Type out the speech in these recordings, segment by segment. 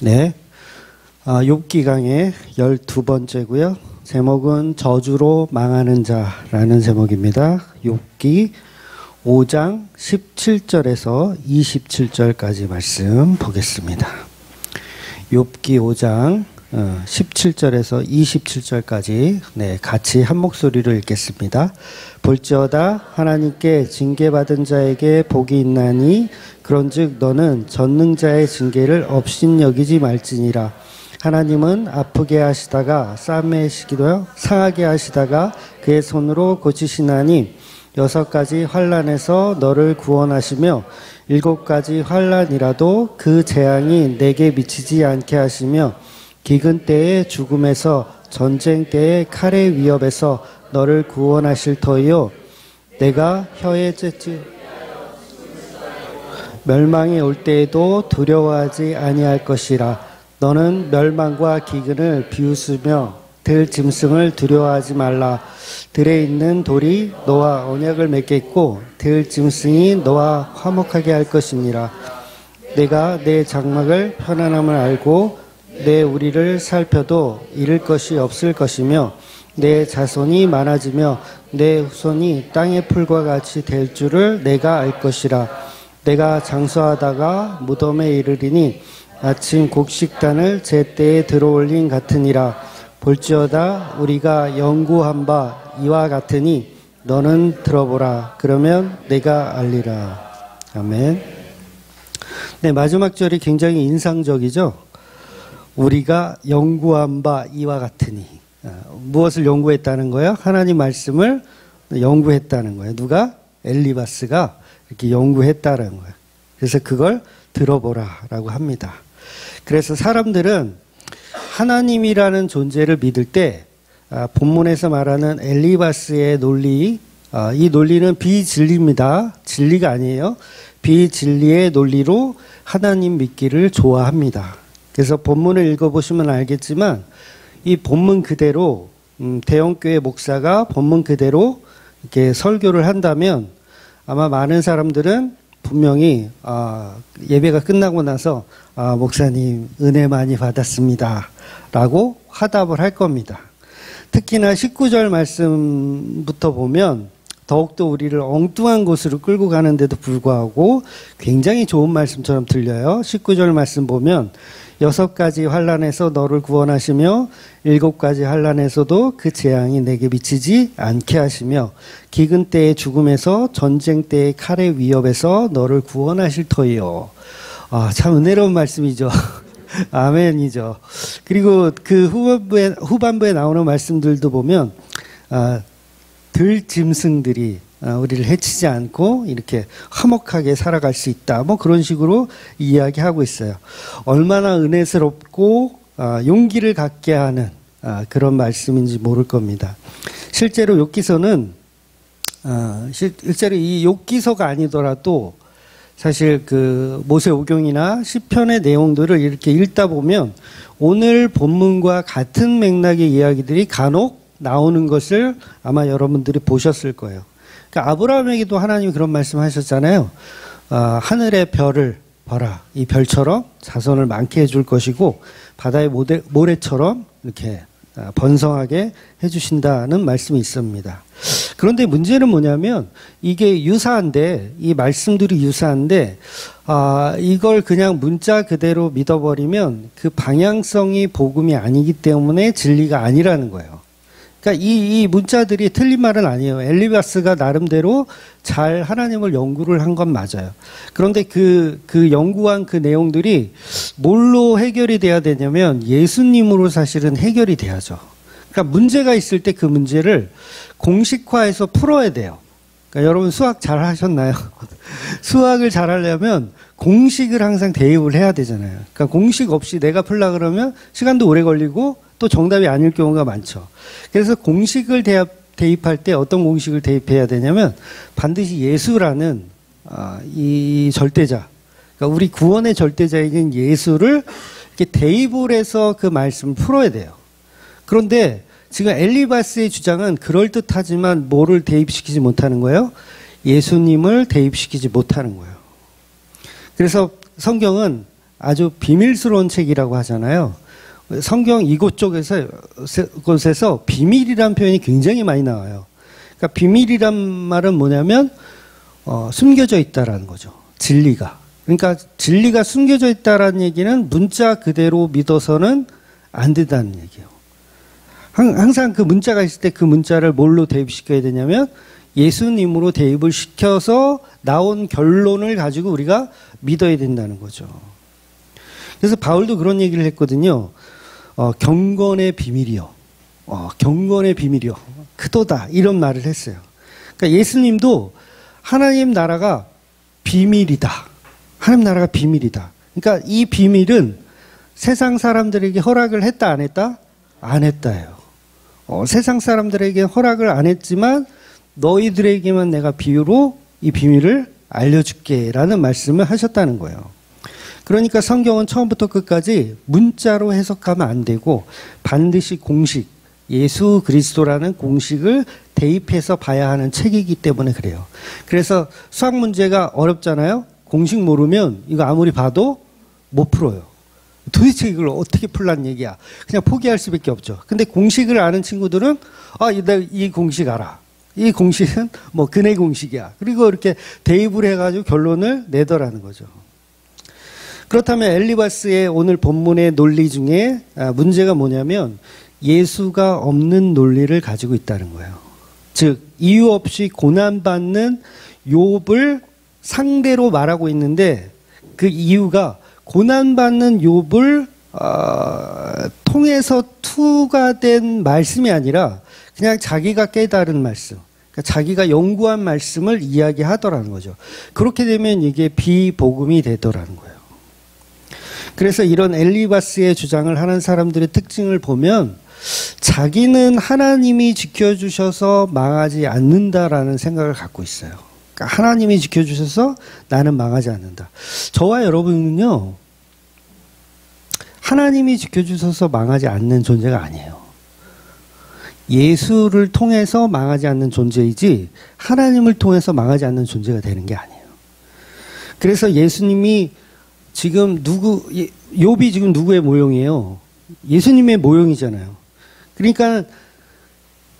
네. 욥기 강의 12번째고요. 제목은 저주로 망하는 자라는 제목입니다. 욥기 5장 17절에서 27절까지 말씀 보겠습니다. 욥기 5장 17절에서 27절까지 같이 한 목소리로 읽겠습니다. 볼지어다 하나님께 징계받은 자에게 복이 있나니 그런즉 너는 전능자의 징계를 업신여기지 말지니라. 하나님은 아프게 하시다가 싸매시기도 상하게 하시다가 그의 손으로 고치시나니 6가지 환난에서 너를 구원하시며 7가지 환난이라도 그 재앙이 내게 미치지 않게 하시며 기근 때의 죽음에서 전쟁 때의 칼의 위협에서 너를 구원하실 터이요 내가 혀에 째지 멸망이 올 때에도 두려워하지 아니할 것이라. 너는 멸망과 기근을 비웃으며 들 짐승을 두려워하지 말라. 들에 있는 돌이 너와 언약을 맺겠고 들 짐승이 너와 화목하게 할 것이니라. 내가 내 장막을 편안함을 알고 내 우리를 살펴도 잃을 것이 없을 것이며 내 자손이 많아지며 내 후손이 땅의 풀과 같이 될 줄을 내가 알 것이라. 내가 장수하다가 무덤에 이르리니 아침 곡식단을 제때에 들어올린 같으니라. 볼지어다 우리가 연구한 바 이와 같으니 너는 들어보라. 그러면 내가 알리라. 아멘. 네, 마지막 절이 굉장히 인상적이죠. 우리가 연구한 바 이와 같으니. 무엇을 연구했다는 거예요? 하나님 말씀을 연구했다는 거예요. 누가? 엘리바스가 이렇게 연구했다는 거예요. 그래서 그걸 들어보라라고 합니다. 그래서 사람들은 하나님이라는 존재를 믿을 때 본문에서 말하는 엘리바스의 논리, 이 논리는 비진리입니다. 진리가 아니에요. 비진리의 논리로 하나님 믿기를 좋아합니다. 그래서 본문을 읽어보시면 알겠지만 이 본문 그대로 대형교회 목사가 본문 그대로 이렇게 설교를 한다면 아마 많은 사람들은 분명히 예배가 끝나고 나서 목사님 은혜 많이 받았습니다 라고 화답을 할 겁니다. 특히나 19절 말씀부터 보면 더욱더 우리를 엉뚱한 곳으로 끌고 가는데도 불구하고 굉장히 좋은 말씀처럼 들려요. 19절 말씀 보면 6가지 환난에서 너를 구원하시며 7가지 환난에서도 그 재앙이 내게 미치지 않게 하시며 기근 때의 죽음에서 전쟁 때의 칼의 위협에서 너를 구원하실 터이요. 참 은혜로운 말씀이죠. 아멘이죠. 그리고 그 후반부에 나오는 말씀들도 보면 들 짐승들이 우리를 해치지 않고 이렇게 화목하게 살아갈 수 있다. 뭐 그런 식으로 이야기하고 있어요. 얼마나 은혜스럽고 용기를 갖게 하는 그런 말씀인지 모를 겁니다. 실제로 욥기서는 실제로 이 욥기서가 아니더라도 사실 그 모세오경이나 시편의 내용들을 이렇게 읽다 보면 오늘 본문과 같은 맥락의 이야기들이 간혹 나오는 것을 아마 여러분들이 보셨을 거예요. 그러니까 아브라함에게도 하나님이 그런 말씀하셨잖아요. 하늘의 별을 봐라. 이 별처럼 자손을 많게 해줄 것이고 바다의 모래처럼 이렇게 번성하게 해주신다는 말씀이 있습니다. 그런데 문제는 뭐냐면 이게 유사한데 이 말씀들이 유사한데 이걸 그냥 문자 그대로 믿어버리면 그 방향성이 복음이 아니기 때문에 진리가 아니라는 거예요. 그러니까 이 문자들이 틀린 말은 아니에요. 엘리바스가 나름대로 잘 하나님을 연구를 한 건 맞아요. 그런데 그 연구한 그 내용들이 뭘로 해결이 돼야 되냐면 예수님으로 사실은 해결이 돼야죠. 그러니까 문제가 있을 때 그 문제를 공식화해서 풀어야 돼요. 그러니까 여러분 수학 잘 하셨나요? 수학을 잘 하려면 공식을 항상 대입을 해야 되잖아요. 그러니까 공식 없이 내가 풀라 그러면 시간도 오래 걸리고 또 정답이 아닐 경우가 많죠. 그래서 공식을 대입할 때 어떤 공식을 대입해야 되냐면 반드시 예수라는 이 절대자, 그러니까 우리 구원의 절대자인 예수를 이렇게 대입을 해서 그 말씀을 풀어야 돼요. 그런데 지금 엘리바스의 주장은 그럴듯하지만 뭐를 대입시키지 못하는 거예요? 예수님을 대입시키지 못하는 거예요. 그래서 성경은 아주 비밀스러운 책이라고 하잖아요. 성경 이곳저곳에서 비밀이란 표현이 굉장히 많이 나와요. 그러니까 비밀이란 말은 뭐냐면 숨겨져 있다라는 거죠. 진리가. 그러니까 진리가 숨겨져 있다라는 얘기는 문자 그대로 믿어서는 안 된다는 얘기예요. 항상 그 문자가 있을 때 그 문자를 뭘로 대입시켜야 되냐면 예수님으로 대입을 시켜서 나온 결론을 가지고 우리가 믿어야 된다는 거죠. 그래서 바울도 그런 얘기를 했거든요. 경건의 비밀이요. 경건의 비밀이요. 크도다. 이런 말을 했어요. 그러니까 예수님도 하나님 나라가 비밀이다. 하나님 나라가 비밀이다. 그러니까 이 비밀은 세상 사람들에게 허락을 했다 안 했다? 안 했다예요. 세상 사람들에게 허락을 안 했지만 너희들에게만 내가 비유로 이 비밀을 알려줄게 라는 말씀을 하셨다는 거예요. 그러니까 성경은 처음부터 끝까지 문자로 해석하면 안 되고 반드시 공식, 예수 그리스도라는 공식을 대입해서 봐야 하는 책이기 때문에 그래요. 그래서 수학 문제가 어렵잖아요. 공식 모르면 이거 아무리 봐도 못 풀어요. 도대체 이걸 어떻게 풀란 얘기야. 그냥 포기할 수밖에 없죠. 근데 공식을 아는 친구들은 내가 이 공식 알아. 이 공식은 뭐 근해 공식이야. 그리고 이렇게 대입을 해가지고 결론을 내더라는 거죠. 그렇다면 엘리바스의 오늘 본문의 논리 중에 문제가 뭐냐면 예수가 없는 논리를 가지고 있다는 거예요. 즉 이유 없이 고난받는 욥을 상대로 말하고 있는데 그 이유가 고난받는 욥을 통해서 투과된 말씀이 아니라 그냥 자기가 깨달은 말씀, 그러니까 자기가 연구한 말씀을 이야기하더라는 거죠. 그렇게 되면 이게 비복음이 되더라는 거예요. 그래서 이런 엘리바스의 주장을 하는 사람들의 특징을 보면 자기는 하나님이 지켜주셔서 망하지 않는다라는 생각을 갖고 있어요. 그러니까 하나님이 지켜주셔서 나는 망하지 않는다. 저와 여러분은요, 하나님이 지켜주셔서 망하지 않는 존재가 아니에요. 예수를 통해서 망하지 않는 존재이지 하나님을 통해서 망하지 않는 존재가 되는 게 아니에요. 그래서 예수님이 지금 욥이 지금 누구의 모형이에요? 예수님의 모형이잖아요. 그러니까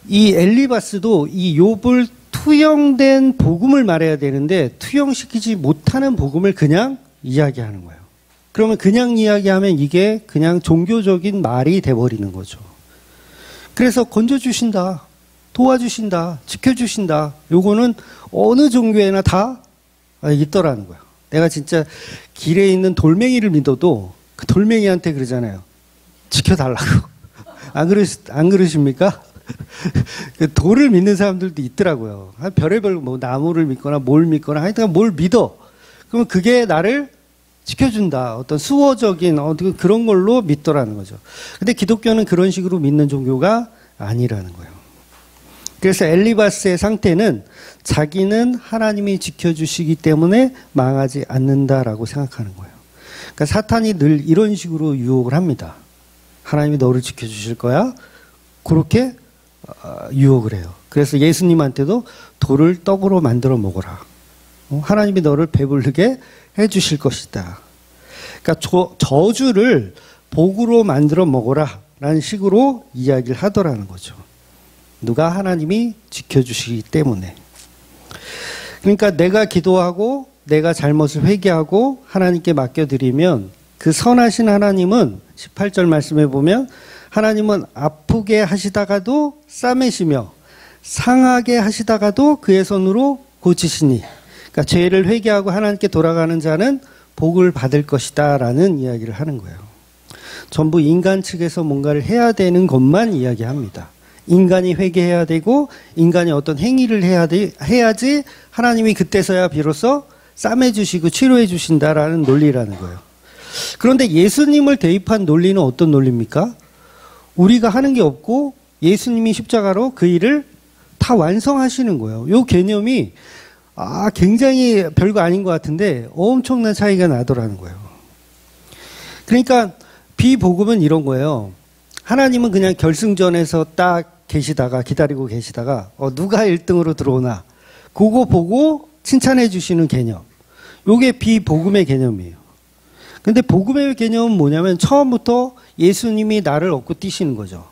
이 엘리바스도 이 욥을 투영된 복음을 말해야 되는데 투영시키지 못하는 복음을 그냥 이야기하는 거예요. 그러면 그냥 이야기하면 이게 그냥 종교적인 말이 돼버리는 거죠. 그래서 건져주신다, 도와주신다, 지켜주신다. 요거는 어느 종교에나 다 있더라는 거예요. 내가 진짜 길에 있는 돌멩이를 믿어도 그 돌멩이한테 그러잖아요. 지켜달라고. 안 그러십니까? 그 돌을 믿는 사람들도 있더라고요. 별의별 뭐 나무를 믿거나 뭘 믿거나 하여튼 뭘 믿어. 그러면 그게 나를 지켜준다. 어떤 수호적인 그런 걸로 믿더라는 거죠. 근데 기독교는 그런 식으로 믿는 종교가 아니라는 거예요. 그래서 엘리바스의 상태는 자기는 하나님이 지켜주시기 때문에 망하지 않는다라고 생각하는 거예요. 그러니까 사탄이 늘 이런 식으로 유혹을 합니다. 하나님이 너를 지켜주실 거야? 그렇게 유혹을 해요. 그래서 예수님한테도 돌을 떡으로 만들어 먹어라. 하나님이 너를 배부르게 해주실 것이다. 그러니까 저주를 복으로 만들어 먹어라 라는 식으로 이야기를 하더라는 거죠. 누가 하나님이 지켜주시기 때문에. 그러니까 내가 기도하고 내가 잘못을 회개하고 하나님께 맡겨드리면 그 선하신 하나님은 18절 말씀에 보면 하나님은 아프게 하시다가도 싸매시며 상하게 하시다가도 그의 손으로 고치시니, 그러니까 죄를 회개하고 하나님께 돌아가는 자는 복을 받을 것이다 라는 이야기를 하는 거예요. 전부 인간 측에서 뭔가를 해야 되는 것만 이야기합니다. 인간이 회개해야 되고 인간이 어떤 행위를 해야지 하나님이 그때서야 비로소 싸매 주시고 치료해 주신다라는 논리라는 거예요. 그런데 예수님을 대입한 논리는 어떤 논리입니까? 우리가 하는 게 없고 예수님이 십자가로 그 일을 다 완성하시는 거예요. 이 개념이 굉장히 별거 아닌 것 같은데 엄청난 차이가 나더라는 거예요. 그러니까 비복음은 이런 거예요. 하나님은 그냥 결승전에서 딱 기다리고 계시다가 누가 1등으로 들어오나 그거 보고 칭찬해 주시는 개념. 요게 비복음의 개념이에요. 근데 복음의 개념은 뭐냐면 처음부터 예수님이 나를 얻고 뛰시는 거죠.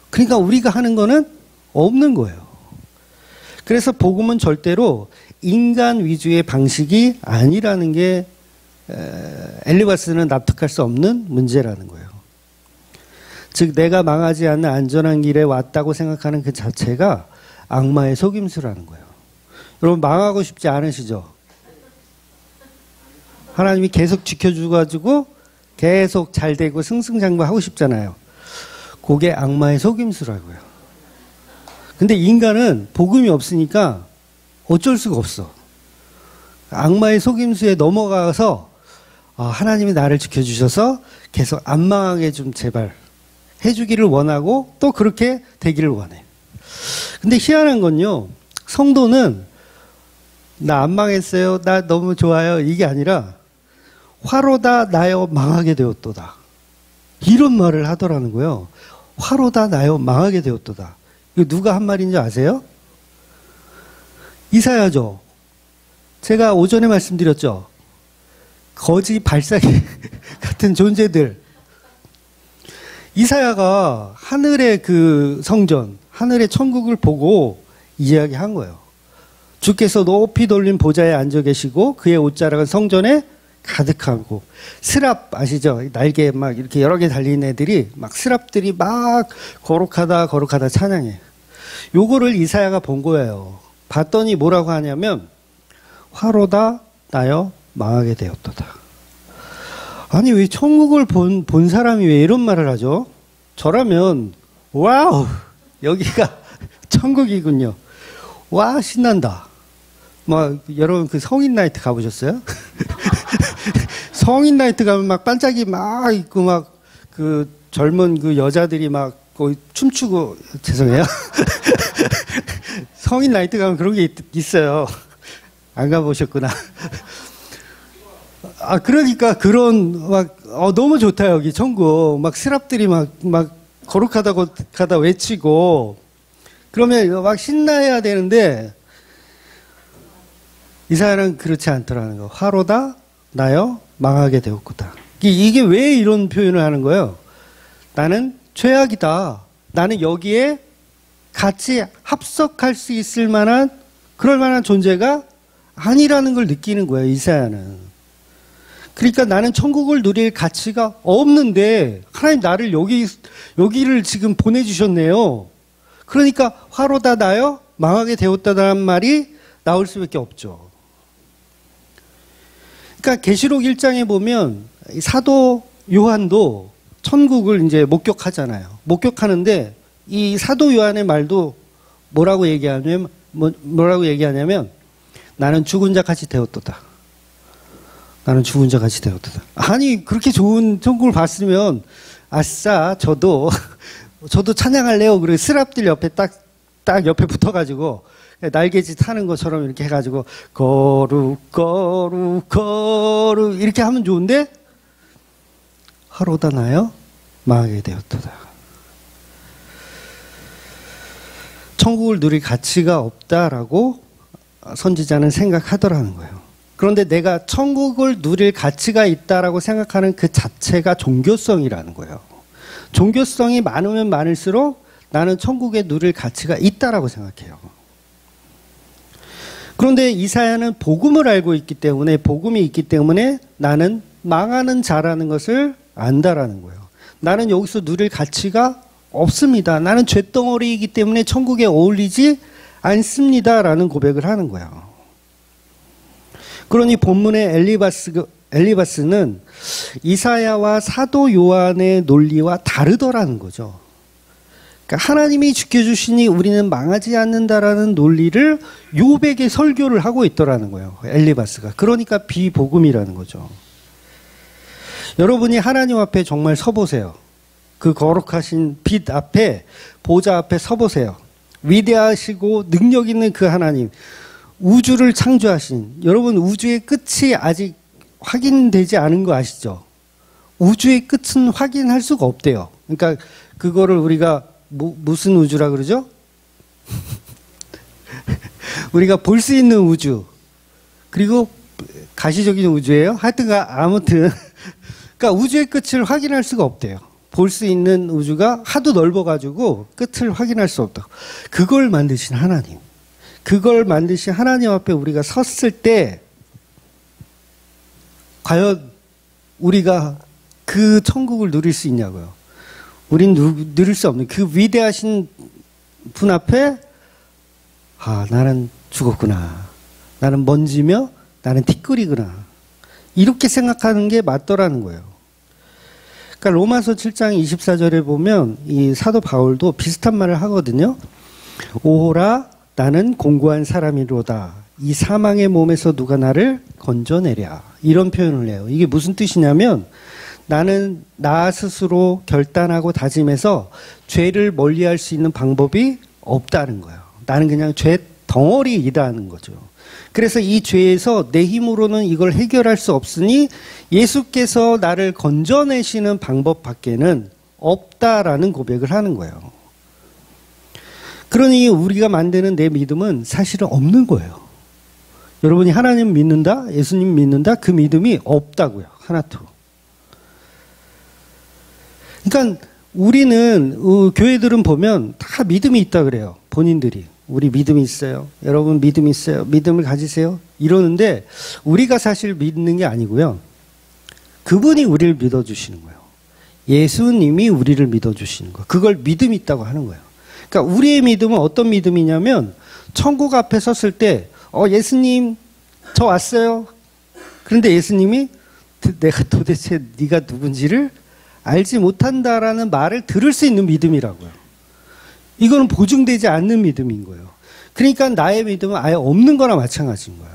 그러니까 우리가 하는 거는 없는 거예요. 그래서 복음은 절대로 인간 위주의 방식이 아니라는 게 엘리바스는 납득할 수 없는 문제라는 거예요. 즉 내가 망하지 않는 안전한 길에 왔다고 생각하는 그 자체가 악마의 속임수라는 거예요. 여러분 망하고 싶지 않으시죠? 하나님이 계속 지켜주가지고 계속 잘 되고 승승장구하고 싶잖아요. 그게 악마의 속임수라고요. 근데 인간은 복음이 없으니까 어쩔 수가 없어. 악마의 속임수에 넘어가서 하나님이 나를 지켜주셔서 계속 안 망하게 좀 제발 해주기를 원하고 또 그렇게 되기를 원해. 근데 희한한 건요. 성도는 나 안 망했어요. 나 너무 좋아요. 이게 아니라 화로다 나여 망하게 되었도다. 이런 말을 하더라는 거예요. 화로다 나여 망하게 되었도다. 이거 누가 한 말인지 아세요? 이사야죠. 제가 오전에 말씀드렸죠. 거지 발사기 같은 존재들. 이사야가 하늘의 그 성전, 하늘의 천국을 보고 이야기한 거예요. 주께서 높이 돌린 보좌에 앉아 계시고 그의 옷자락은 성전에 가득하고 스랍 아시죠? 날개에 막 이렇게 여러 개 달린 애들이 막 스랍들이 막 거룩하다 찬양해. 요거를 이사야가 본 거예요. 봤더니 뭐라고 하냐면 화로다 나여 망하게 되었도다. 아니 왜 천국을 본 사람이 왜 이런 말을 하죠? 저라면 와우 여기가 천국이군요. 와 신난다. 막 여러분 그 성인 나이트 가보셨어요? 성인 나이트 가면 막 반짝이 막 있고 막 그 젊은 그 여자들이 막 거의 춤추고 죄송해요. 성인 나이트 가면 그런 게 있어요. 안 가보셨구나. 그러니까 그런 막 너무 좋다 여기 천국 막 스랍들이 막 거룩하다 외치고 그러면 막 신나야 되는데 이사야는 그렇지 않더라는 거. 화로다 나여 망하게 되었구다. 이게 왜 이런 표현을 하는 거예요? 나는 죄악이다. 나는 여기에 같이 합석할 수 있을 만한 그럴 만한 존재가 아니라는 걸 느끼는 거예요. 이사야는. 그러니까 나는 천국을 누릴 가치가 없는데 하나님 나를 여기를 지금 보내주셨네요. 그러니까 화로다 나여 망하게 되었다는 말이 나올 수밖에 없죠. 그러니까 계시록 1장에 보면 사도 요한도 천국을 이제 목격하잖아요. 목격하는데 이 사도 요한의 말도 뭐라고 얘기하냐면 나는 죽은 자 같이 되었도다. 나는 죽은 자 같이 되었도다. 아니 그렇게 좋은 천국을 봤으면 아싸 저도 찬양할래요. 그리고 스랍들 옆에 딱 옆에 붙어가지고 날개짓 타는 것처럼 이렇게 해가지고 거룩 이렇게 하면 좋은데 화로다 나여 망하게 되었도다. 천국을 누릴 가치가 없다라고 선지자는 생각하더라는 거예요. 그런데 내가 천국을 누릴 가치가 있다라고 생각하는 그 자체가 종교성이라는 거예요. 종교성이 많으면 많을수록 나는 천국에 누릴 가치가 있다라고 생각해요. 그런데 이사야는 복음을 알고 있기 때문에 복음이 있기 때문에 나는 망하는 자라는 것을 안다라는 거예요. 나는 여기서 누릴 가치가 없습니다. 나는 쇳덩어리이기 때문에 천국에 어울리지 않습니다라는 고백을 하는 거예요. 그러니 본문의 엘리바스는 이사야와 사도 요한의 논리와 다르더라는 거죠. 그러니까 하나님이 지켜주시니 우리는 망하지 않는다라는 논리를 요백의 설교를 하고 있더라는 거예요. 엘리바스가. 그러니까 비복음이라는 거죠. 여러분이 하나님 앞에 정말 서보세요. 그 거룩하신 빛 앞에 보좌 앞에 서보세요. 위대하시고 능력 있는 그 하나님, 우주를 창조하신, 여러분 우주의 끝이 아직 확인되지 않은 거 아시죠? 우주의 끝은 확인할 수가 없대요. 그러니까 그거를 우리가 무슨 우주라 그러죠? 우리가 볼 수 있는 우주, 그리고 가시적인 우주예요. 하여튼 아무튼 그러니까 우주의 끝을 확인할 수가 없대요. 볼 수 있는 우주가 하도 넓어가지고 끝을 확인할 수 없다고. 그걸 만드신 하나님. 그걸 만드신 하나님 앞에 우리가 섰을 때 과연 우리가 그 천국을 누릴 수 있냐고요. 우린 누릴 수 없는 그 위대하신 분 앞에 나는 죽었구나. 나는 먼지며 나는 티끌이구나. 이렇게 생각하는 게 맞더라는 거예요. 그러니까 로마서 7장 24절에 보면 이 사도 바울도 비슷한 말을 하거든요. 오호라 나는 공고한 사람이로다. 이 사망의 몸에서 누가 나를 건져내랴. 이런 표현을 해요. 이게 무슨 뜻이냐면 나는 나 스스로 결단하고 다짐해서 죄를 멀리할 수 있는 방법이 없다는 거예요. 나는 그냥 죄 덩어리이다는 거죠. 그래서 이 죄에서 내 힘으로는 이걸 해결할 수 없으니 예수께서 나를 건져내시는 방법밖에는 없다라는 고백을 하는 거예요. 그러니 우리가 만드는 내 믿음은 사실은 없는 거예요. 여러분이 하나님 믿는다, 예수님 믿는다, 그 믿음이 없다고요. 하나도. 그러니까 우리는 교회들은 보면 다 믿음이 있다 그래요. 본인들이. 우리 믿음이 있어요. 여러분 믿음이 있어요. 믿음을 가지세요. 이러는데 우리가 사실 믿는 게 아니고요. 그분이 우리를 믿어주시는 거예요. 예수님이 우리를 믿어주시는 거예요. 그걸 믿음이 있다고 하는 거예요. 그러니까 우리의 믿음은 어떤 믿음이냐면 천국 앞에 섰을 때 예수님 저 왔어요. 그런데 예수님이 내가 도대체 네가 누군지를 알지 못한다라는 말을 들을 수 있는 믿음이라고요. 이거는 보증되지 않는 믿음인 거예요. 그러니까 나의 믿음은 아예 없는 거나 마찬가지인 거예요.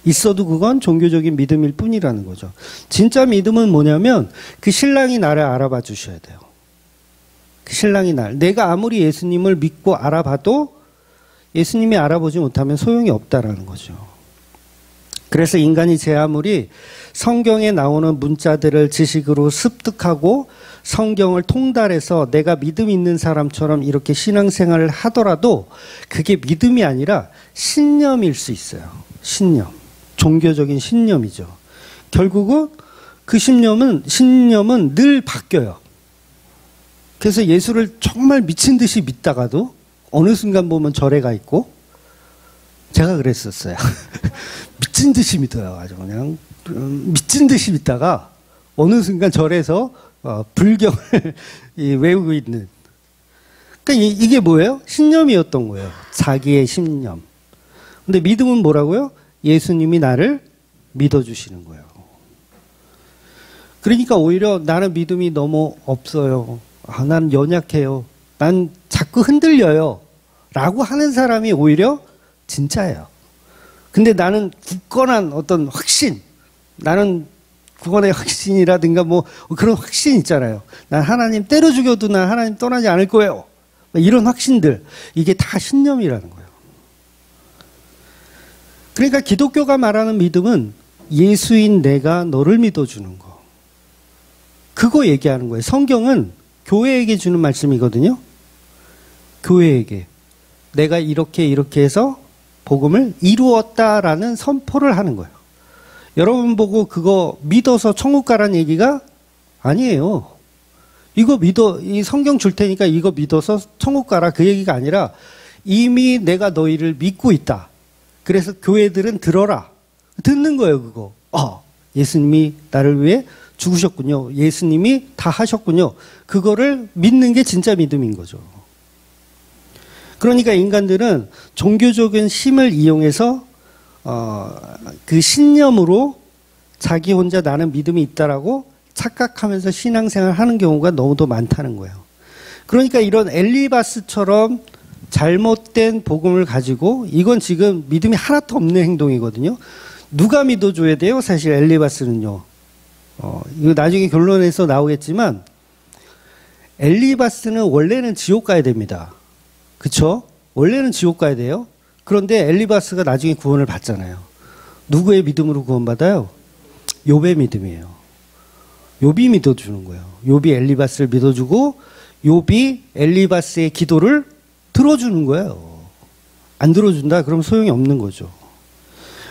있어도 그건 종교적인 믿음일 뿐이라는 거죠. 진짜 믿음은 뭐냐면 그 신랑이 나를 알아봐 주셔야 돼요. 그 신랑이 내가 아무리 예수님을 믿고 알아봐도 예수님이 알아보지 못하면 소용이 없다라는 거죠. 그래서 인간이 제 아무리 성경에 나오는 문자들을 지식으로 습득하고 성경을 통달해서 내가 믿음 있는 사람처럼 이렇게 신앙생활을 하더라도 그게 믿음이 아니라 신념일 수 있어요. 신념. 종교적인 신념이죠. 결국은 그 신념은 늘 바뀌어요. 그래서 예수를 정말 미친 듯이 믿다가도 어느 순간 보면 절에 가 있고 제가 그랬었어요. 미친 듯이 믿어요. 아주 그냥 미친 듯이 믿다가 어느 순간 절에서 불경을 외우고 있는. 그러니까 이게 뭐예요? 신념이었던 거예요. 자기의 신념. 근데 믿음은 뭐라고요? 예수님이 나를 믿어주시는 거예요. 그러니까 오히려 나는 믿음이 너무 없어요. 난 연약해요. 난 자꾸 흔들려요. 라고 하는 사람이 오히려 진짜예요. 근데 나는 굳건한 어떤 확신, 나는 구원의 확신이라든가 뭐 그런 확신 있잖아요. 난 하나님 때려 죽여도 난 하나님 떠나지 않을 거예요. 이런 확신들, 이게 다 신념이라는 거예요. 그러니까 기독교가 말하는 믿음은 예수인 내가 너를 믿어주는 거. 그거 얘기하는 거예요. 성경은 교회에게 주는 말씀이거든요. 교회에게. 내가 이렇게 해서 복음을 이루었다라는 선포를 하는 거예요. 여러분 보고 그거 믿어서 천국 가라는 얘기가 아니에요. 이 성경 줄 테니까 이거 믿어서 천국 가라 그 얘기가 아니라 이미 내가 너희를 믿고 있다. 그래서 교회들은 들어라. 듣는 거예요, 그거. 예수님이 나를 위해 죽으셨군요. 예수님이 다 하셨군요. 그거를 믿는 게 진짜 믿음인 거죠. 그러니까 인간들은 종교적인 힘을 이용해서 그 신념으로 자기 혼자 나는 믿음이 있다라고 착각하면서 신앙생활을 하는 경우가 너무도 많다는 거예요. 그러니까 이런 엘리바스처럼 잘못된 복음을 가지고 이건 지금 믿음이 하나도 없는 행동이거든요. 누가 믿어줘야 돼요? 사실 엘리바스는요. 이거 나중에 결론에서 나오겠지만 엘리바스는 원래는 지옥 가야 됩니다. 그쵸? 원래는 지옥 가야 돼요. 그런데 엘리바스가 나중에 구원을 받잖아요. 누구의 믿음으로 구원받아요? 욥의 믿음이에요. 욥이 믿어주는 거예요. 욥이 엘리바스를 믿어주고 욥이 엘리바스의 기도를 들어주는 거예요. 안 들어준다? 그럼 소용이 없는 거죠.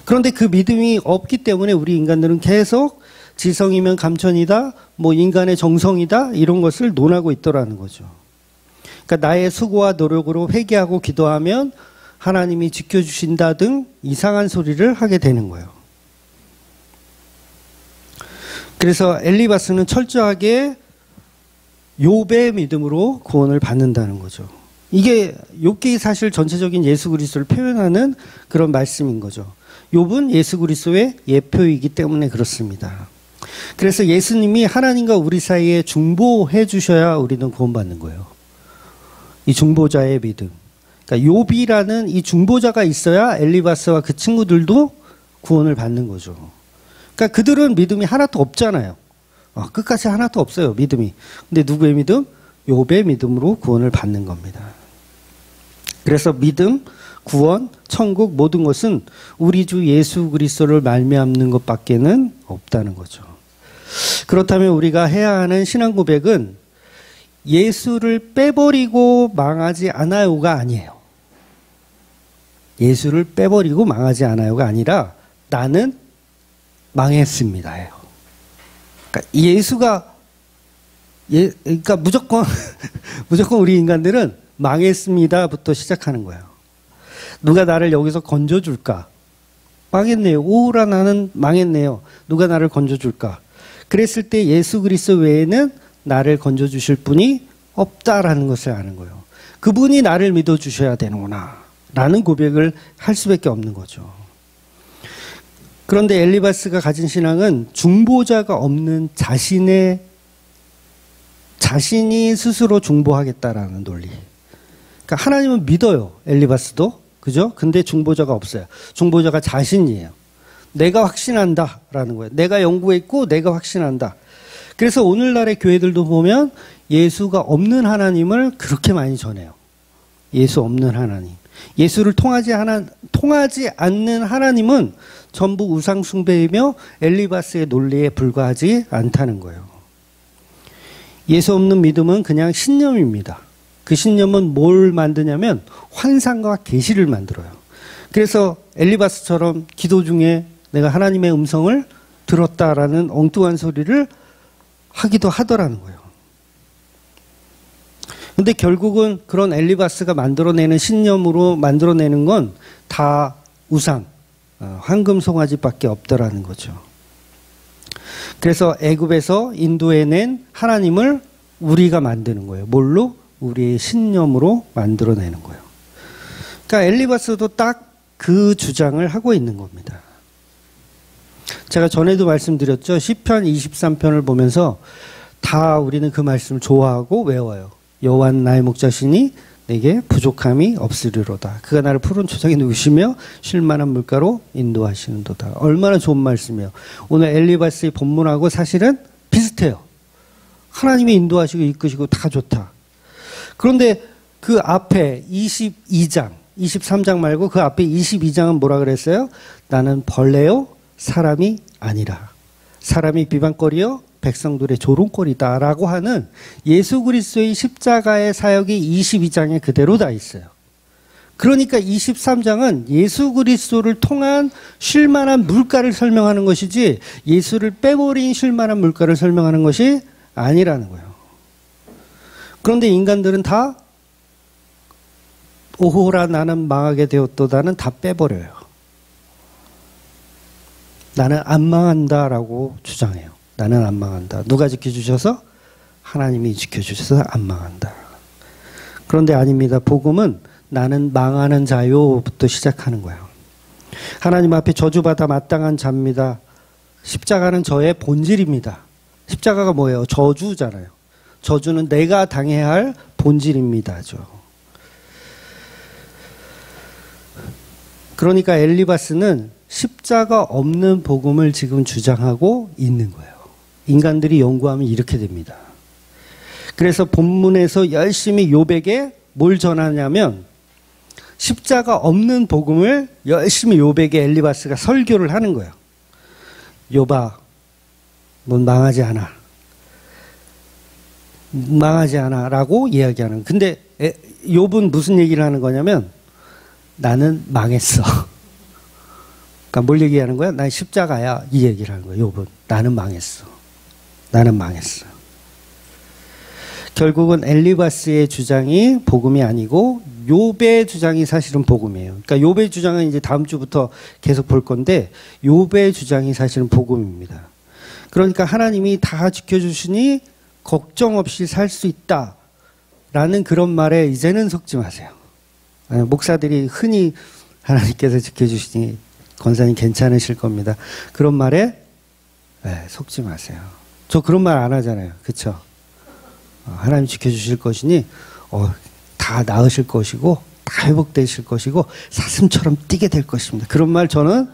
그런데 그 믿음이 없기 때문에 우리 인간들은 계속 지성이면 감천이다, 뭐 인간의 정성이다, 이런 것을 논하고 있더라는 거죠. 그러니까 나의 수고와 노력으로 회개하고 기도하면 하나님이 지켜주신다 등 이상한 소리를 하게 되는 거예요. 그래서 엘리바스는 철저하게 욥의 믿음으로 구원을 받는다는 거죠. 이게 욥기 사실 전체적인 예수 그리스도를 표현하는 그런 말씀인 거죠. 욥은 예수 그리스도의 예표이기 때문에 그렇습니다. 그래서 예수님이 하나님과 우리 사이에 중보해 주셔야 우리는 구원받는 거예요. 이 중보자의 믿음. 그러니까 욥이라는 이 중보자가 있어야 엘리바스와 그 친구들도 구원을 받는 거죠. 그러니까 그들은 믿음이 하나도 없잖아요. 끝까지 하나도 없어요, 믿음이. 근데 누구의 믿음? 욥의 믿음으로 구원을 받는 겁니다. 그래서 믿음, 구원, 천국 모든 것은 우리 주 예수 그리스도를 말미암는 것밖에는 없다는 거죠. 그렇다면 우리가 해야 하는 신앙 고백은 예수를 빼버리고 망하지 않아요가 아니에요. 예수를 빼버리고 망하지 않아요가 아니라 나는 망했습니다예요. 그러니까 예수가 그러니까 무조건 우리 인간들은 망했습니다부터 시작하는 거예요. 누가 나를 여기서 건져줄까? 망했네요. 오라 나는 망했네요. 누가 나를 건져줄까? 그랬을 때 예수 그리스도 외에는 나를 건져주실 분이 없다라는 것을 아는 거예요. 그분이 나를 믿어주셔야 되는구나 라는 고백을 할 수밖에 없는 거죠. 그런데 엘리바스가 가진 신앙은 중보자가 없는 자신이 스스로 중보하겠다라는 논리. 그러니까 하나님은 믿어요. 엘리바스도. 그죠? 근데 중보자가 없어요. 중보자가 자신이에요. 내가 확신한다라는 거예요. 내가 연구했고 내가 확신한다. 그래서 오늘날의 교회들도 보면 예수가 없는 하나님을 그렇게 많이 전해요. 예수 없는 하나님. 예수를 통하지 않는 하나님은 전부 우상 숭배이며 엘리바스의 논리에 불과하지 않다는 거예요. 예수 없는 믿음은 그냥 신념입니다. 그 신념은 뭘 만드냐면 환상과 계시를 만들어요. 그래서 엘리바스처럼 기도 중에 내가 하나님의 음성을 들었다라는 엉뚱한 소리를 하기도 하더라는 거예요. 근데 결국은 그런 엘리바스가 만들어내는 신념으로 만들어내는 건 다 우상, 황금 송아지밖에 없더라는 거죠. 그래서 애굽에서 인도해낸 하나님을 우리가 만드는 거예요. 뭘로? 우리의 신념으로 만들어내는 거예요. 그러니까 엘리바스도 딱 그 주장을 하고 있는 겁니다. 제가 전에도 말씀드렸죠. 시편 23편을 보면서 다 우리는 그 말씀을 좋아하고 외워요. 여호와는 나의 목자시니 내게 부족함이 없으리로다. 그가 나를 푸른 초장에 누우시며 쉴만한 물가로 인도하시는도다. 얼마나 좋은 말씀이에요. 오늘 엘리바스의 본문하고 사실은 비슷해요. 하나님이 인도하시고 이끄시고 다 좋다. 그런데 그 앞에 22장, 23장 말고 그 앞에 22장은 뭐라 그랬어요? 나는 벌레요, 사람이 아니라. 사람이 비방거리요, 백성들의 조롱거리다라고 하는 예수 그리스도의 십자가의 사역이 22장에 그대로 다 있어요. 그러니까 23장은 예수 그리스도를 통한 쉴만한 물가를 설명하는 것이지 예수를 빼버린 쉴만한 물가를 설명하는 것이 아니라는 거예요. 그런데 인간들은 다 오호라 나는 망하게 되었도다는 다 빼버려요. 나는 안 망한다라고 주장해요. 나는 안 망한다. 누가 지켜주셔서? 하나님이 지켜주셔서 안 망한다. 그런데 아닙니다. 복음은 나는 망하는 자요부터 시작하는 거예요. 하나님 앞에 저주받아 마땅한 자입니다. 십자가는 저의 본질입니다. 십자가가 뭐예요? 저주잖아요. 저주는 내가 당해야 할 본질입니다죠. 그러니까 엘리바스는 십자가 없는 복음을 지금 주장하고 있는 거예요. 인간들이 연구하면 이렇게 됩니다. 그래서 본문에서 열심히 욥에게 뭘 전하냐면 십자가 없는 복음을 열심히 욥에게 엘리바스가 설교를 하는 거예요. 욥아, 넌 망하지 않아. 망하지 않아 라고 이야기하는. 근데 욥은 무슨 얘기를 하는 거냐면 나는 망했어. 그러니까 그러니까 뭘 얘기하는 거야? 난 십자가야. 이 얘기를 하는 거야. 욥은. 나는 망했어. 나는 망했어. 결국은 엘리바스의 주장이 복음이 아니고 욥의 주장이 사실은 복음이에요. 그러니까 욥의 주장은 이제 다음 주부터 계속 볼 건데 욥의 주장이 사실은 복음입니다. 그러니까 하나님이 다 지켜주시니 걱정 없이 살 수 있다라는 그런 말에 이제는 속지 마세요. 목사들이 흔히 하나님께서 지켜주시니 권사님 괜찮으실 겁니다. 그런 말에 속지 마세요. 저 그런 말 안 하잖아요. 그렇죠? 하나님 지켜주실 것이니 다 나으실 것이고 다 회복되실 것이고 사슴처럼 뛰게 될 것입니다. 그런 말 저는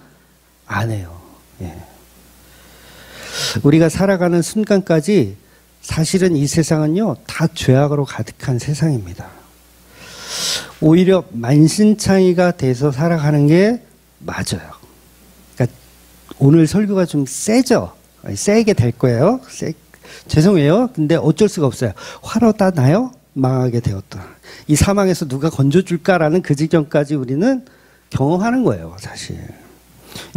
안 해요. 예. 우리가 살아가는 순간까지 사실은 이 세상은요 다 죄악으로 가득한 세상입니다. 오히려 만신창이가 돼서 살아가는 게 맞아요. 그러니까 오늘 설교가 좀 세죠? 세게 될 거예요. 죄송해요. 근데 어쩔 수가 없어요. 화로다 나요? 망하게 되었다. 이 사망에서 누가 건져줄까라는 그 지경까지 우리는 경험하는 거예요, 사실.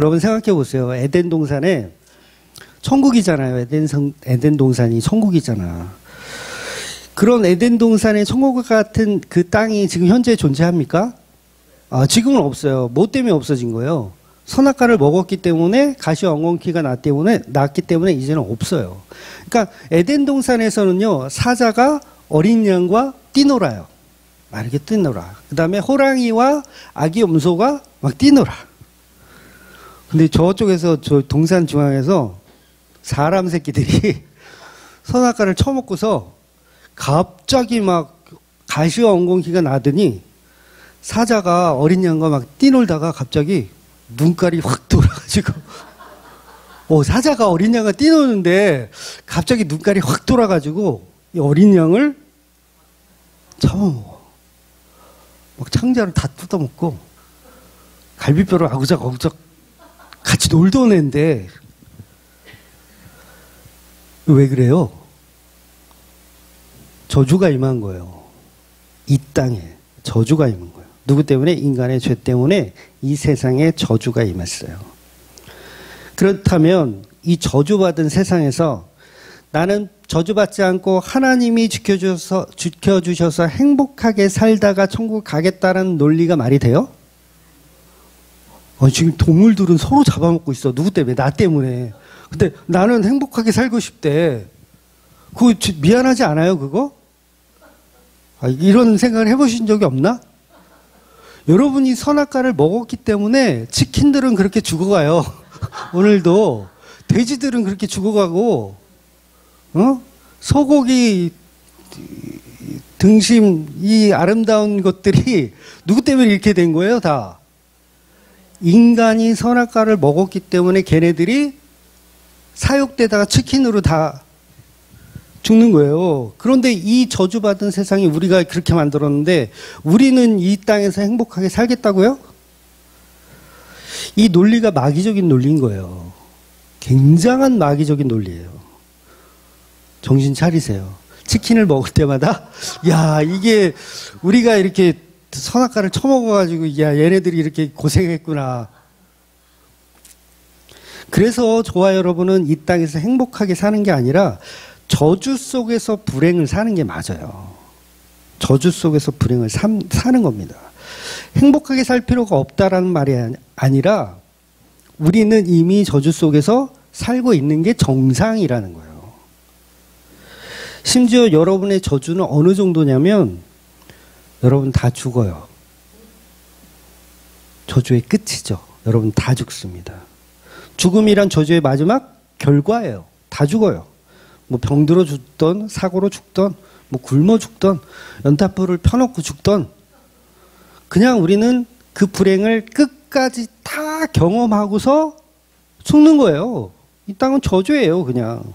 여러분 생각해 보세요. 에덴 동산에 천국이잖아요. 에덴 동산이 천국이잖아. 그런 에덴 동산의 천국 같은 그 땅이 지금 현재 존재합니까? 지금은 없어요. 뭐 때문에 없어진 거예요? 선악과를 먹었기 때문에 가시와 엉겅퀴가 났기 때문에 이제는 없어요. 그러니까 에덴 동산에서는요 사자가 어린 양과 뛰놀아요. 이렇게 뛰놀아. 그 다음에 호랑이와 아기 염소가 막 뛰놀아. 근데 저쪽에서 저 동산 중앙에서 사람 새끼들이 선악과를 처먹고서 갑자기 막 가시와 엉겅퀴가 나더니 사자가 어린 양과 막 뛰놀다가 갑자기 눈깔이 확 돌아가지고 사자가 어린 양과 뛰노는데 갑자기 눈깔이 확 돌아가지고 이 어린 양을 잡아먹어. 막 창자를 다 뜯어먹고 갈비뼈를 아구작아구작 같이 놀던 애인데 왜 그래요? 저주가 임한 거예요. 이 땅에 저주가 임한 거예요. 누구 때문에? 인간의 죄 때문에 이 세상에 저주가 임했어요. 그렇다면 이 저주받은 세상에서 나는 저주받지 않고 하나님이 지켜주셔서 행복하게 살다가 천국 가겠다는 논리가 말이 돼요? 지금 동물들은 서로 잡아먹고 있어. 누구 때문에? 나 때문에. 근데 나는 행복하게 살고 싶대. 그거 미안하지 않아요, 그거? 이런 생각을 해보신 적이 없나? 여러분이 선악과를 먹었기 때문에 치킨들은 그렇게 죽어가요. 오늘도 돼지들은 그렇게 죽어가고 소고기 등심 이 아름다운 것들이 누구 때문에 이렇게 된 거예요? 다 인간이 선악과를 먹었기 때문에 걔네들이 사육되다가 치킨으로 다 죽는 거예요. 그런데 이 저주받은 세상이 우리가 그렇게 만들었는데 우리는 이 땅에서 행복하게 살겠다고요? 이 논리가 마귀적인 논리인 거예요. 굉장한 마귀적인 논리예요. 정신 차리세요. 치킨을 먹을 때마다 야 이게 우리가 이렇게 선악과를 처먹어가지고 야 얘네들이 이렇게 고생했구나. 그래서 저와 여러분은 이 땅에서 행복하게 사는 게 아니라 저주 속에서 불행을 사는 게 맞아요. 저주 속에서 불행을 사는 겁니다. 행복하게 살 필요가 없다라는 말이 아니라 우리는 이미 저주 속에서 살고 있는 게 정상이라는 거예요. 심지어 여러분의 저주는 어느 정도냐면 여러분 다 죽어요. 저주의 끝이죠. 여러분 다 죽습니다. 죽음이란 저주의 마지막 결과예요. 다 죽어요. 뭐 병들어 죽던 사고로 죽던 뭐 굶어 죽던 연탄불을 펴놓고 죽던 그냥 우리는 그 불행을 끝까지 다 경험하고서 죽는 거예요. 이 땅은 저주예요, 그냥.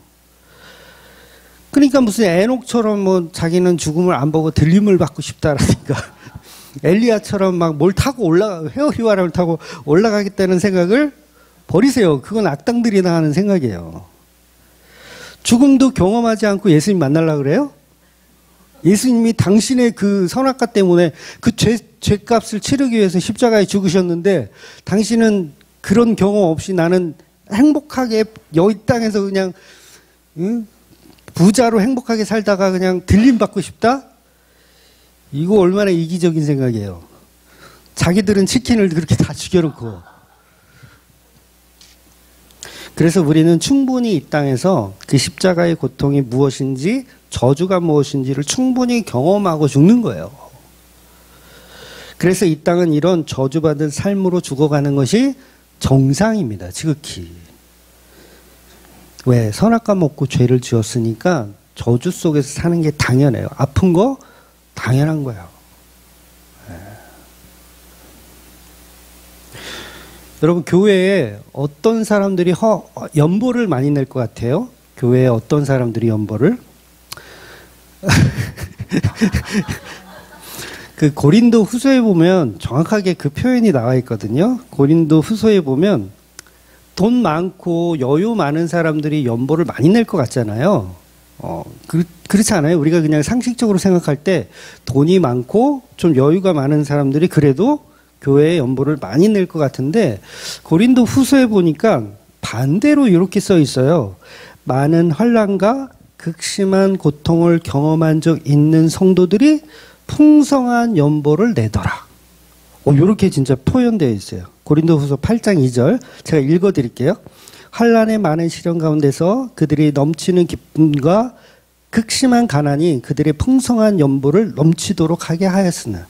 그러니까 무슨 에녹처럼 뭐 자기는 죽음을 안 보고 들림을 받고 싶다라든가 엘리야처럼 막 뭘 타고 헤어휘화람을 타고 올라가겠다는 생각을 버리세요. 그건 악당들이나 하는 생각이에요. 죽음도 경험하지 않고 예수님 만나려고 그래요? 예수님이 당신의 그 선악과 때문에 그 죄값을 치르기 위해서 십자가에 죽으셨는데 당신은 그런 경험 없이 나는 행복하게 여기 땅에서 그냥 부자로 행복하게 살다가 그냥 들림 받고 싶다? 이거 얼마나 이기적인 생각이에요. 자기들은 치킨을 그렇게 다 죽여놓고. 그래서 우리는 충분히 이 땅에서 그 십자가의 고통이 무엇인지, 저주가 무엇인지를 충분히 경험하고 죽는 거예요. 그래서 이 땅은 이런 저주받은 삶으로 죽어가는 것이 정상입니다. 지극히. 왜? 선악과 먹고 죄를 지었으니까 저주 속에서 사는 게 당연해요. 아픈 거 당연한 거예요. 네. 여러분, 교회에 어떤 사람들이 연보를 많이 낼 것 같아요? 교회에 어떤 사람들이 연보를? 그 고린도 후서에 보면 정확하게 그 표현이 나와 있거든요. 고린도 후서에 보면 돈 많고 여유 많은 사람들이 연보를 많이 낼 것 같잖아요. 그렇지 않아요? 우리가 그냥 상식적으로 생각할 때 돈이 많고 좀 여유가 많은 사람들이 그래도 교회에 연보를 많이 낼 것 같은데, 고린도 후서에 보니까 반대로 이렇게 써 있어요. 많은 환난과 극심한 고통을 경험한 적 있는 성도들이 풍성한 연보를 내더라. 이렇게 진짜 표현되어 있어요. 고린도후서 8장 2절 제가 읽어드릴게요. 환난의 많은 시련 가운데서 그들이 넘치는 기쁨과 극심한 가난이 그들의 풍성한 연보를 넘치도록 하게 하였으나.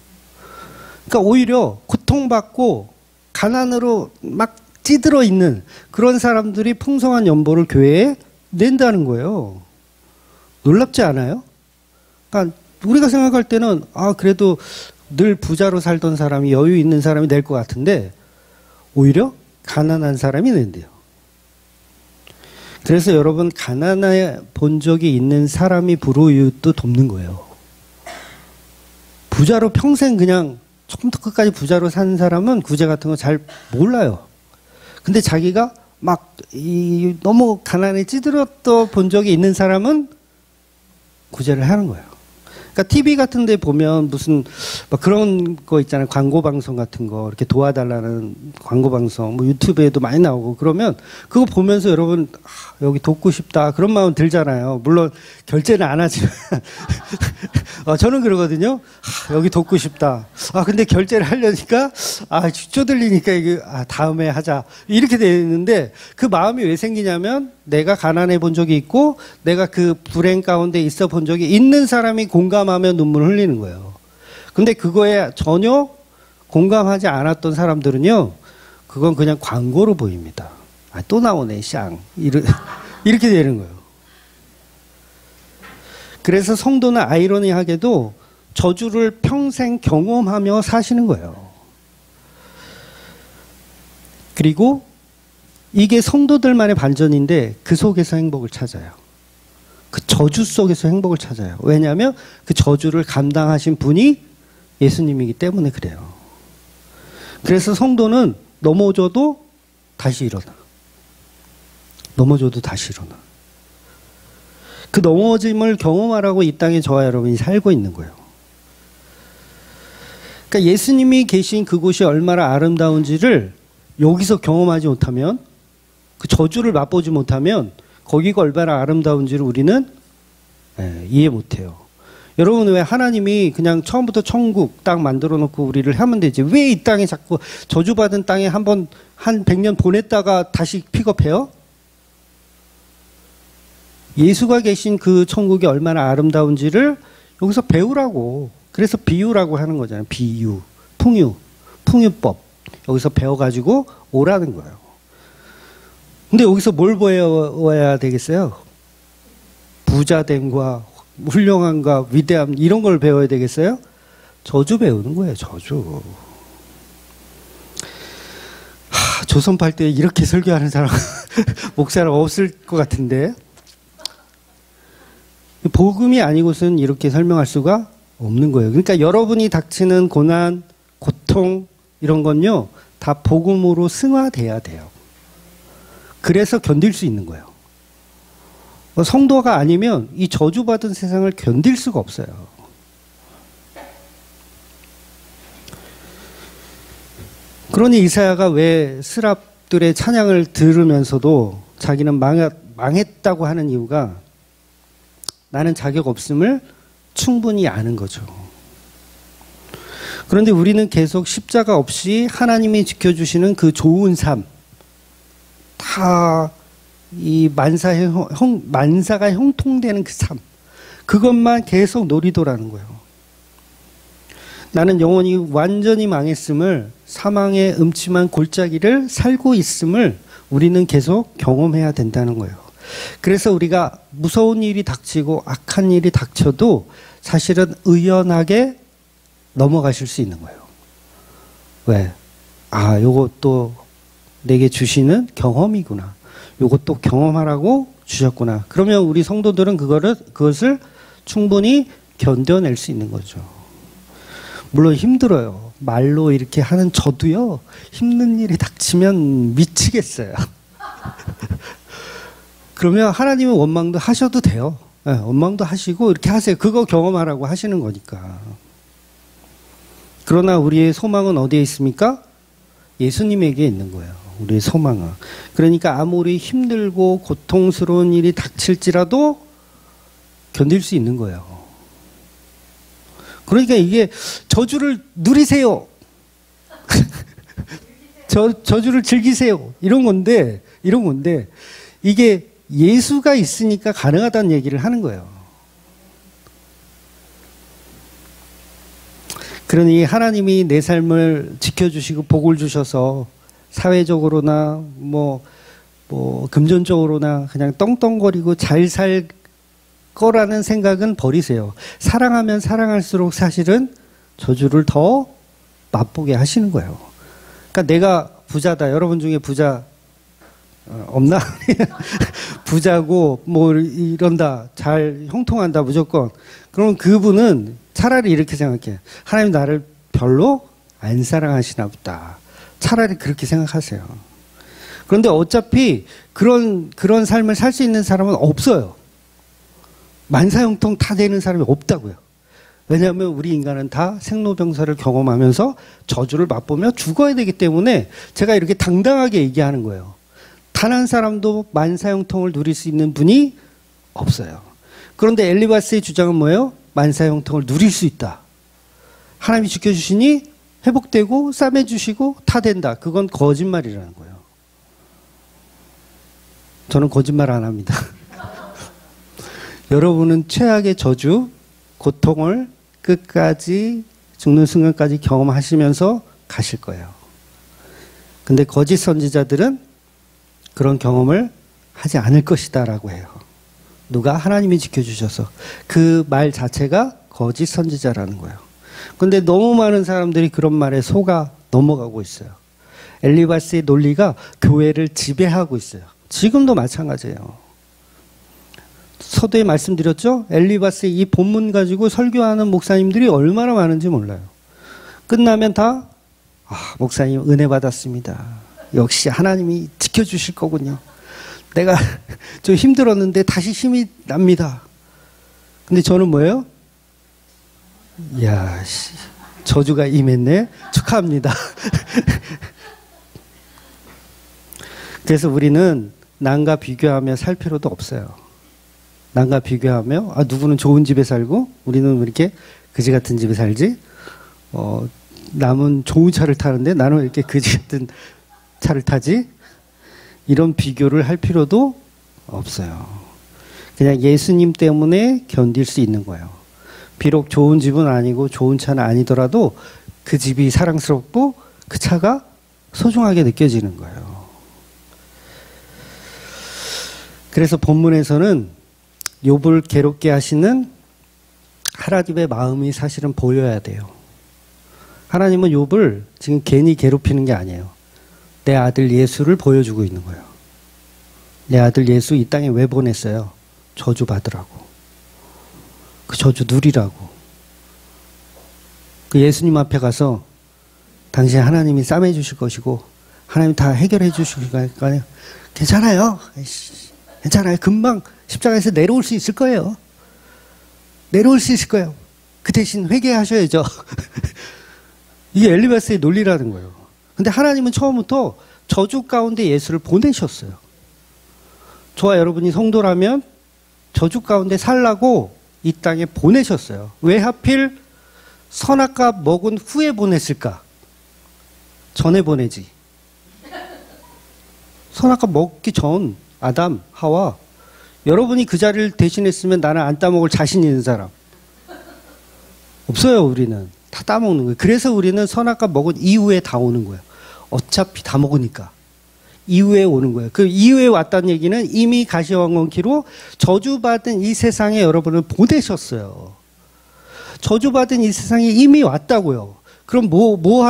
그러니까 오히려 고통받고 가난으로 막 찌들어 있는 그런 사람들이 풍성한 연보를 교회에 낸다는 거예요. 놀랍지 않아요? 그러니까 우리가 생각할 때는 그래도 늘 부자로 살던 사람이, 여유 있는 사람이 낼 것 같은데 오히려 가난한 사람이 낸대요. 그래서 여러분, 가난해 본 적이 있는 사람이 불우이웃도 돕는 거예요. 부자로 평생 그냥 처음부터 끝까지 부자로 사는 사람은 구제 같은 거 잘 몰라요. 근데 자기가 막 너무 가난에 찌들었던 본 적이 있는 사람은 구제를 하는 거예요. 그러니까 TV 같은 데 보면 무슨 막 그런 거 있잖아요. 광고 방송 같은 거 이렇게 도와달라는 광고 방송, 뭐 유튜브에도 많이 나오고 그러면 그거 보면서 여러분 여기 돕고 싶다 그런 마음 들잖아요. 물론 결제는 안 하지만 저는 그러거든요. 여기 돕고 싶다. 근데 결제를 하려니까 쪼들리니까 이게 다음에 하자 이렇게 되는데, 그 마음이 왜 생기냐면 내가 가난해 본 적이 있고 내가 그 불행 가운데 있어 본 적이 있는 사람이 공감하며 눈물을 흘리는 거예요. 근데 그거에 전혀 공감하지 않았던 사람들은요, 그건 그냥 광고로 보입니다. 또 나오네 샹 이렇게 되는 거예요. 그래서 성도는 아이러니하게도 저주를 평생 경험하며 사시는 거예요. 그리고 이게 성도들만의 반전인데 그 속에서 행복을 찾아요. 그 저주 속에서 행복을 찾아요. 왜냐하면 그 저주를 감당하신 분이 예수님이기 때문에 그래요. 그래서 성도는 넘어져도 다시 일어나. 넘어져도 다시 일어나. 그 넘어짐을 경험하라고 이 땅에 저와 여러분이 살고 있는 거예요. 그러니까 예수님이 계신 그곳이 얼마나 아름다운지를 여기서 경험하지 못하면, 그 저주를 맛보지 못하면 거기가 얼마나 아름다운지를 우리는 이해 못해요. 여러분, 왜 하나님이 그냥 처음부터 천국 땅 만들어 놓고 우리를 하면 되지, 왜 이 땅에 자꾸 저주받은 땅에 한 100년 보냈다가 다시 픽업해요? 예수가 계신 그 천국이 얼마나 아름다운지를 여기서 배우라고. 그래서 비유라고 하는 거잖아요. 비유, 풍유법. 여기서 배워가지고 오라는 거예요. 근데 여기서 뭘 배워야 되겠어요? 부자됨과 훌륭함과 위대함 이런 걸 배워야 되겠어요? 저주 배우는 거예요. 저주. 조선팔 때 이렇게 설교하는 사람 목사는 없을 것 같은데, 복음이 아니고서는 이렇게 설명할 수가 없는 거예요. 그러니까 여러분이 닥치는 고난, 고통 이런 건요 다 복음으로 승화돼야 돼요. 그래서 견딜 수 있는 거예요. 성도가 아니면 이 저주받은 세상을 견딜 수가 없어요. 그러니 이사야가 왜 스랍 가족들의 찬양을 들으면서도 자기는 망했다고 하는 이유가 나는 자격 없음을 충분히 아는 거죠. 그런데 우리는 계속 십자가 없이 하나님이 지켜주시는 그 좋은 삶, 다 이 만사가 형통되는 그 삶, 그것만 계속 노리더라는 거예요. 나는 영혼이 완전히 망했음을, 사망의 음침한 골짜기를 살고 있음을 우리는 계속 경험해야 된다는 거예요. 그래서 우리가 무서운 일이 닥치고 악한 일이 닥쳐도 사실은 의연하게 넘어가실 수 있는 거예요. 왜? 요것도 내게 주시는 경험이구나. 요것도 경험하라고 주셨구나. 그러면 우리 성도들은 그것을 충분히 견뎌낼 수 있는 거죠. 물론 힘들어요. 말로 이렇게 하는 저도요, 힘든 일이 닥치면 미치겠어요. 그러면 하나님은 원망도 하셔도 돼요. 네, 원망도 하시고 이렇게 하세요. 그거 경험하라고 하시는 거니까. 그러나 우리의 소망은 어디에 있습니까? 예수님에게 있는 거예요. 우리의 소망은. 그러니까 아무리 힘들고 고통스러운 일이 닥칠지라도 견딜 수 있는 거예요. 그러니까 이게 저주를 누리세요. 저주를 즐기세요. 이런 건데 이게 예수가 있으니까 가능하다는 얘기를 하는 거예요. 그러니 하나님이 내 삶을 지켜주시고 복을 주셔서 사회적으로나 뭐 금전적으로나 그냥 떵떵거리고 잘 살 거라는 생각은 버리세요. 사랑하면 사랑할수록 사실은 저주를 더 맛보게 하시는 거예요. 그러니까 내가 부자다. 여러분 중에 부자 없나? 부자고 뭐 이런다. 잘 형통한다 무조건. 그럼 그분은 차라리 이렇게 생각해. 하나님 나를 별로 안 사랑하시나 보다. 차라리 그렇게 생각하세요. 그런데 어차피 그런 삶을 살 수 있는 사람은 없어요. 만사형통 다 되는 사람이 없다고요. 왜냐하면 우리 인간은 다 생로병사를 경험하면서 저주를 맛보며 죽어야 되기 때문에 제가 이렇게 당당하게 얘기하는 거예요. 단 한 사람도 만사형통을 누릴 수 있는 분이 없어요. 그런데 엘리바스의 주장은 뭐예요? 만사형통을 누릴 수 있다. 하나님이 지켜주시니 회복되고 싸매주시고 다 된다. 그건 거짓말이라는 거예요. 저는 거짓말 안 합니다. 여러분은 최악의 저주, 고통을 끝까지 죽는 순간까지 경험하시면서 가실 거예요. 근데 거짓 선지자들은 그런 경험을 하지 않을 것이다 라고 해요. 누가? 하나님이 지켜주셔서. 그 말 자체가 거짓 선지자라는 거예요. 근데 너무 많은 사람들이 그런 말에 속아 넘어가고 있어요. 엘리바스의 논리가 교회를 지배하고 있어요. 지금도 마찬가지예요. 서두에 말씀드렸죠? 엘리바스의 이 본문 가지고 설교하는 목사님들이 얼마나 많은지 몰라요. 끝나면 다 목사님 은혜 받았습니다. 역시 하나님이 지켜주실 거군요. 내가 좀 힘들었는데 다시 힘이 납니다. 근데 저는 뭐예요? 이야, 저주가 임했네. 축하합니다. 그래서 우리는 남과 비교하며 살 필요도 없어요. 남과 비교하며 누구는 좋은 집에 살고 우리는 왜 이렇게 그지 같은 집에 살지? 남은 좋은 차를 타는데 나는 왜 이렇게 그지 같은 차를 타지? 이런 비교를 할 필요도 없어요. 그냥 예수님 때문에 견딜 수 있는 거예요. 비록 좋은 집은 아니고 좋은 차는 아니더라도 그 집이 사랑스럽고 그 차가 소중하게 느껴지는 거예요. 그래서 본문에서는 욥을 괴롭게 하시는 하나님의 마음이 사실은 보여야 돼요. 하나님은 욥을 지금 괜히 괴롭히는 게 아니에요. 내 아들 예수를 보여주고 있는 거예요. 내 아들 예수 이 땅에 왜 보냈어요? 저주 받으라고. 그 저주 누리라고. 그 예수님 앞에 가서 당신 하나님이 싸매 주실 것이고 하나님 다 해결해 주실 거니까요. 괜찮아요. 괜찮아요. 금방 십자가에서 내려올 수 있을 거예요. 내려올 수 있을 거예요. 그 대신 회개하셔야죠. 이게 엘리바스의 논리라는 거예요. 근데 하나님은 처음부터 저주 가운데 예수를 보내셨어요. 저와 여러분이 성도라면 저주 가운데 살라고 이 땅에 보내셨어요. 왜 하필 선악과 먹은 후에 보냈을까? 전에 보내지. 선악과 먹기 전 아담, 하와, 여러분이 그 자리를 대신했으면 나는 안 따먹을 자신 있는 사람 없어요. 우리는 다 따먹는 거예요. 그래서 우리는 선악과 먹은 이후에 다 오는 거예요. 어차피 다 먹으니까 이후에 오는 거예요. 그 이후에 왔다는 얘기는 이미 가시왕건키로 저주받은 이 세상에 여러분을 보내셨어요. 저주받은 이 세상에 이미 왔다고요. 그럼 뭐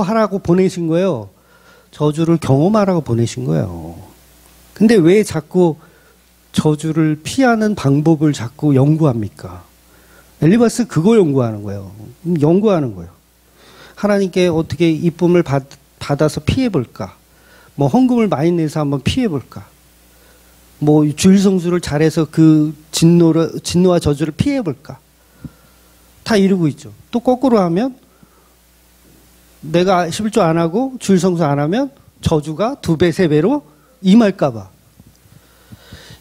하라고 보내신 거예요? 저주를 경험하라고 보내신 거예요. 근데 왜 자꾸 저주를 피하는 방법을 자꾸 연구합니까? 엘리바스 그거 연구하는 거예요. 연구하는 거예요. 하나님께 어떻게 이쁨을 받아서 피해볼까? 뭐 헌금을 많이 내서 한번 피해볼까? 뭐 주일성수를 잘해서 그 진노와 저주를 피해볼까? 다 이러고 있죠. 또 거꾸로 하면 내가 11조 안 하고 주일성수 안 하면 저주가 2배, 3배로 임할까 봐.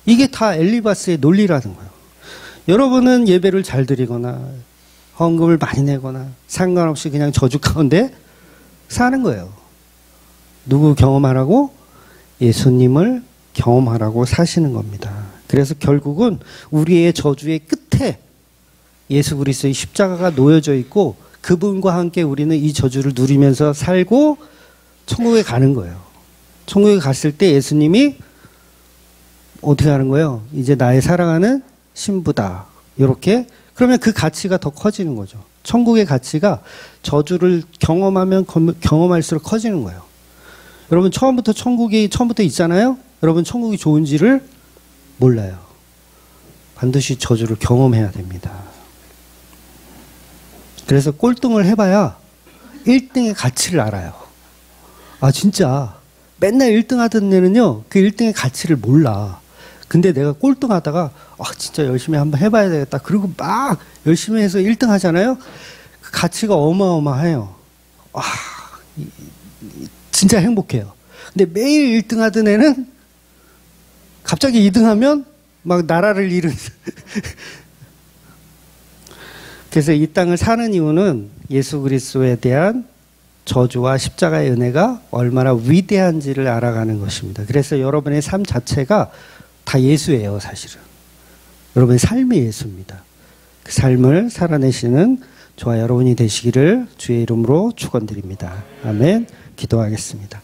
이게 다 엘리바스의 논리라는 거예요. 여러분은 예배를 잘 드리거나 헌금을 많이 내거나 상관없이 그냥 저주 가운데 사는 거예요. 누구 경험하라고? 예수님을 경험하라고 사시는 겁니다. 그래서 결국은 우리의 저주의 끝에 예수 그리스도의 십자가가 놓여져 있고 그분과 함께 우리는 이 저주를 누리면서 살고 천국에 가는 거예요. 천국에 갔을 때 예수님이 어떻게 하는 거예요? 이제 나의 사랑하는 신부다. 이렇게. 그러면 그 가치가 더 커지는 거죠. 천국의 가치가 저주를 경험하면 경험할수록 커지는 거예요. 여러분 처음부터 있잖아요. 여러분 천국이 좋은지를 몰라요. 반드시 저주를 경험해야 됩니다. 그래서 꼴등을 해봐야 1등의 가치를 알아요. 아 진짜 맨날 1등 하던 애는요. 그 1등의 가치를 몰라. 근데 내가 꼴등하다가 진짜 열심히 한번 해봐야 되겠다. 그리고 막 열심히 해서 1등 하잖아요. 그 가치가 어마어마해요. 진짜 행복해요. 근데 매일 1등 하던 애는 갑자기 2등 하면 막 나라를 잃은. 그래서 이 땅을 사는 이유는 예수 그리스도에 대한 저주와 십자가의 은혜가 얼마나 위대한지를 알아가는 것입니다. 그래서 여러분의 삶 자체가 다 예수예요, 사실은. 여러분의 삶이 예수입니다. 그 삶을 살아내시는 저와 여러분이 되시기를 주의 이름으로 축원드립니다. 아멘. 기도하겠습니다.